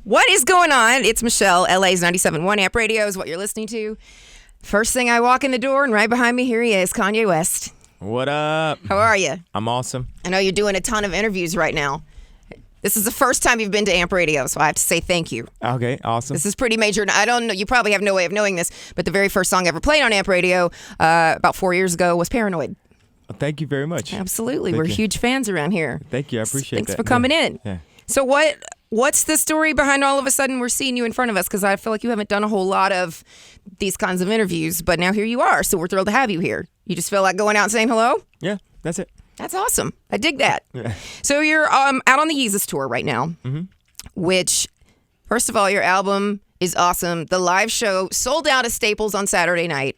What is going on? It's Michelle. LA's 97.1 Amp Radio is what you're listening to. First thing I walk in the door, and right behind me, here he is, Kanye West. What up? How are you? I'm awesome. I know you're doing a ton of interviews right now. This is the first time you've been to Amp Radio, so I have to say thank you. Okay, awesome. This is pretty major. I don't know. You probably have no way of knowing this, but the very first song ever played on Amp Radio about 4 years ago was Paranoid. Well, thank you very much. Absolutely. Thank We're you. huge fans around here. Thank you. I appreciate Thanks that. for coming in. Yeah. So what's the story behind all of a sudden we're seeing you in front of us? Because I feel like you haven't done a whole lot of these kinds of interviews, but now here you are. So we're thrilled to have you here. You just feel like going out and saying hello? Yeah, that's it. That's awesome. I dig that. Yeah. So you're out on the Yeezus tour right now, which, first of all, your album is awesome. The live show sold out at Staples on Saturday night.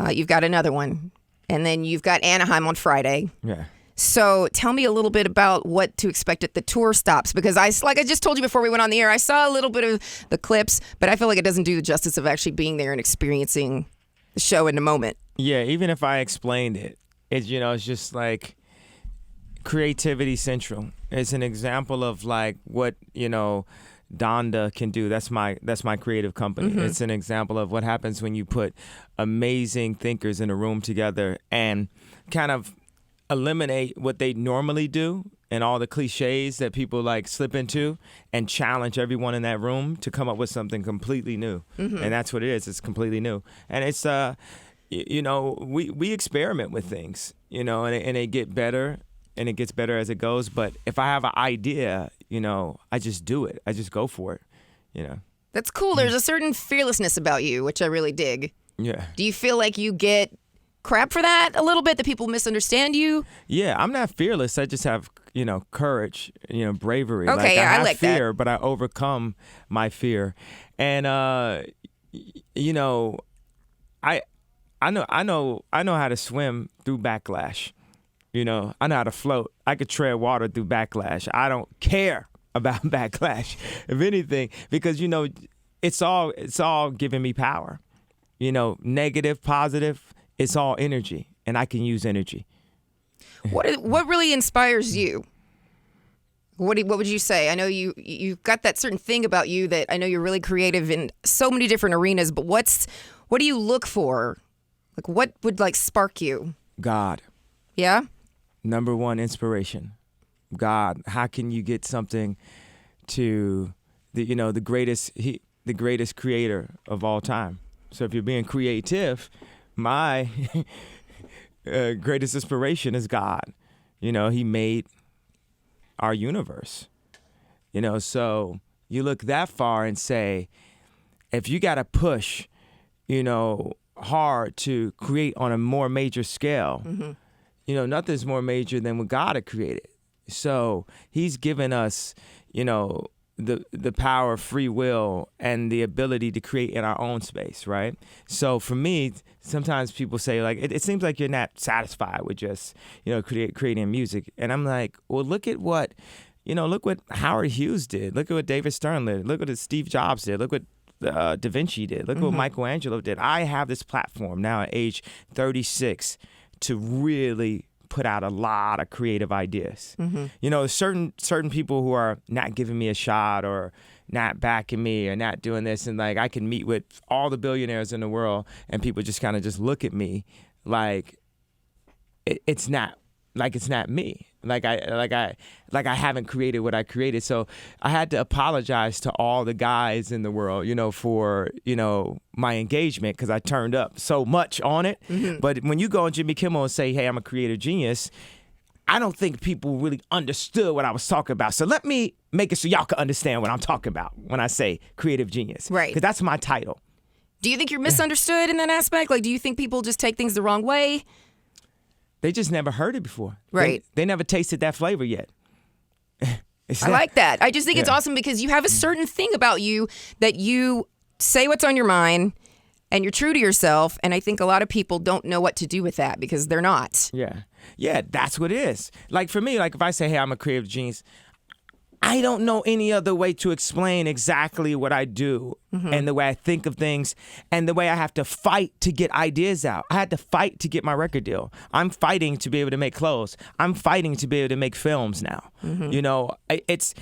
You've got another one. And then you've got Anaheim on Friday. Yeah. So tell me a little bit about what to expect at the tour stops, because I just told you before we went on the air, I saw a little bit of the clips, but I feel like it doesn't do the justice of actually being there and experiencing the show in the moment. Yeah, even if I explained it, it's just like creativity central. It's an example of like what, Donda can do. That's my creative company. It's an example of what happens when you put amazing thinkers in a room together and kind of eliminate what they normally do and all the cliches that people like slip into and challenge everyone in that room to come up with something completely new. And that's what it is. It's completely new. And it's we experiment with things, and they get better and it gets better as it goes. But if I have an idea, I just do it. I just go for it, That's cool. There's a certain fearlessness about you, which I really dig. Yeah. Do you feel like you get crap for that a little bit, that people misunderstand you? Yeah, I'm not fearless. I just have, courage, bravery. Okay, I have I like fear, that. but I overcome my fear. And I know how to swim through backlash. I know how to float. I could tread water through backlash. I don't care about backlash, if anything, because it's all giving me power. Negative, positive. It's all energy, and I can use energy. What really inspires you? What would you say? I know you've got that certain thing about you that I know you're really creative in so many different arenas, but what do you look for? Like, what would spark you? God. Yeah? Number one inspiration. God. How can you get something to the greatest creator of all time? So if you're being creative, my greatest inspiration is God. He made our universe. So you look that far and say, if you got to push, hard to create on a more major scale, nothing's more major than what God had created. So he's given us, the power of free will and the ability to create in our own space, right? So for me, sometimes people say it seems like you're not satisfied with just creating music, and I'm like, well, look what Howard Hughes did, look at what David Stern did, look what Steve Jobs did, look what Da Vinci did, look what Michelangelo did. I have this platform now at age 36 to really put out a lot of creative ideas. Certain people who are not giving me a shot or not backing me or not doing this, and I can meet with all the billionaires in the world and people just kind of just look at me like it's not me. I haven't created what I created. So I had to apologize to all the guys in the world, for, my engagement, because I turned up so much on it. But when you go on Jimmy Kimmel and say, hey, I'm a creative genius, I don't think people really understood what I was talking about. So let me make it so y'all can understand what I'm talking about when I say creative genius. Right. Because that's my title. Do you think you're misunderstood in that aspect? Do you think people just take things the wrong way? They just never heard it before. Right. They never tasted that flavor yet. I like that. I just think it's awesome because you have a certain thing about you that you say what's on your mind and you're true to yourself. And I think a lot of people don't know what to do with that because they're not. Yeah. Yeah, that's what it is. For me, if I say, hey, I'm a creative genius, I don't know any other way to explain exactly what I do and the way I think of things and the way I have to fight to get ideas out. I had to fight to get my record deal. I'm fighting to be able to make clothes. I'm fighting to be able to make films now. You know, it's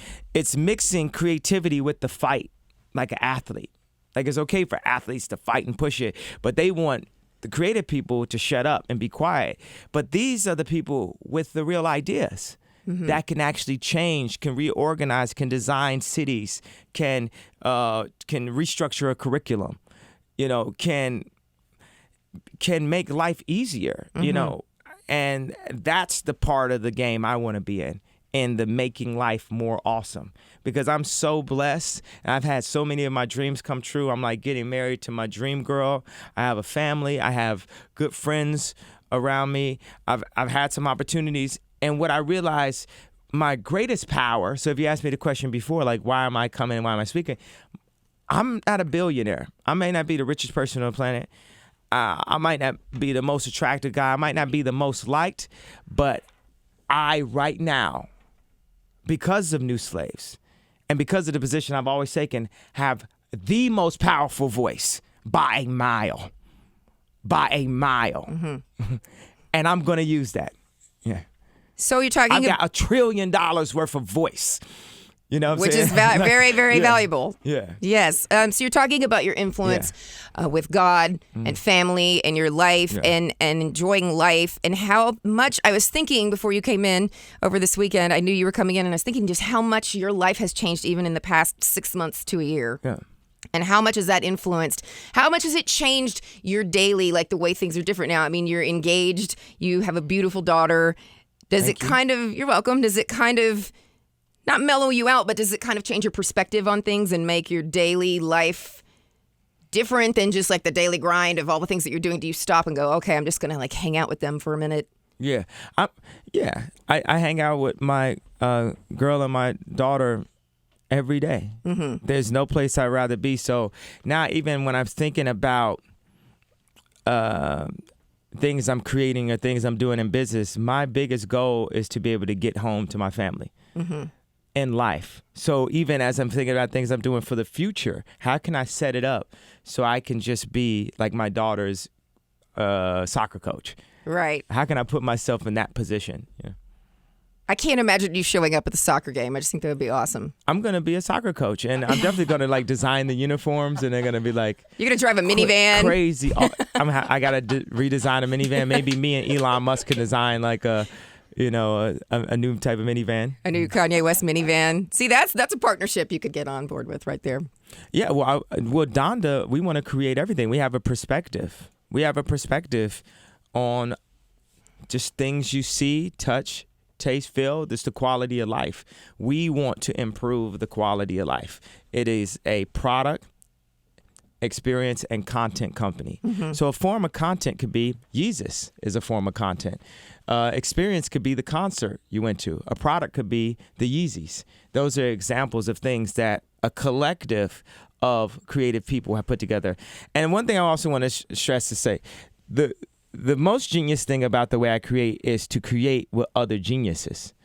mixing creativity with the fight like an athlete. Like, it's okay for athletes to fight and push it, but they want the creative people to shut up and be quiet. But these are the people with the real ideas. That can actually change, can reorganize, can design cities, can restructure a curriculum, you know, can make life easier, you know, and that's the part of the game I want to be in the making life more awesome, because I'm so blessed and I've had so many of my dreams come true. I'm like getting married to my dream girl. I have a family. I have good friends around me. I've had some opportunities. And what I realized, my greatest power, so if you asked me the question before, like, why am I coming and why am I speaking? I'm not a billionaire. I may not be the richest person on the planet. I might not be the most attractive guy. I might not be the most liked. But I, right now, because of New Slaves and because of the position I've always taken, have the most powerful voice by a mile. By a mile. And I'm going to use that. Yeah. So you're talking I've got $1 trillion worth of voice, you know what I'm which saying? is very, very valuable. Yeah. Yes. So you're talking about your influence with God and family and your life and enjoying life, and how much I was thinking before you came in over this weekend. I knew you were coming in, and I was thinking just how much your life has changed even in the past 6 months to a year. Yeah. And how much has that influenced? How much has it changed your daily, like the way things are different now? I mean, you're engaged. You have a beautiful daughter. Does it kind of, you're welcome, does it kind of, not mellow you out, but does it kind of change your perspective on things and make your daily life different than just like the daily grind of all the things that you're doing? Do you stop and go, okay, I'm just going to like hang out with them for a minute? Yeah. I hang out with my girl and my daughter every day. There's no place I'd rather be. So now even when I'm thinking about things I'm creating or things I'm doing in business, my biggest goal is to be able to get home to my family in life. So even as I'm thinking about things I'm doing for the future, how can I set it up so I can just be like my daughter's soccer coach? Right. How can I put myself in that position? Yeah. I can't imagine you showing up at the soccer game. I just think that would be awesome. I'm going to be a soccer coach, and I'm definitely going to like design the uniforms, and they're going to be like... You're going to drive a minivan? Crazy. I got to redesign a minivan. Maybe me and Elon Musk can design like a new type of minivan. A new Kanye West minivan. See, that's a partnership you could get on board with right there. Yeah, well, Donda, we want to create everything. We have a perspective. We have a perspective on just things you see, touch, taste, feel. This is the quality of life. We want to improve the quality of life. It is a product, experience, and content company. So a form of content could be Yeezus is a form of content. Experience could be the concert you went to. A product could be the Yeezys. Those are examples of things that a collective of creative people have put together. And one thing I also want to stress to say, the most genius thing about the way I create is to create with other geniuses,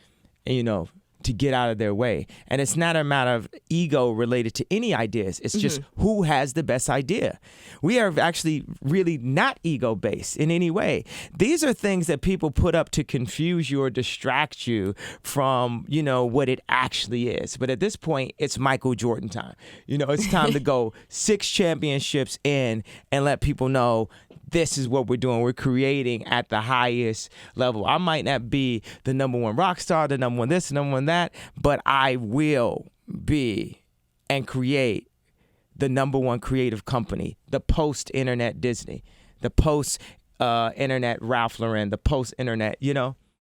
you know, to get out of their way. And it's not a matter of ego related to any ideas. It's just who has the best idea. We are actually really not ego based in any way. These are things that people put up to confuse you or distract you from, you know, what it actually is. But at this point, it's Michael Jordan time. You know, it's time to go 6 championships in and let people know this is what we're doing. We're creating at the highest level. I might not be the #1 rock star, the #1 this, the #1 that, but I will be and create the #1 creative company, the post-internet Disney, the post-internet Ralph Lauren, the post-internet, you know?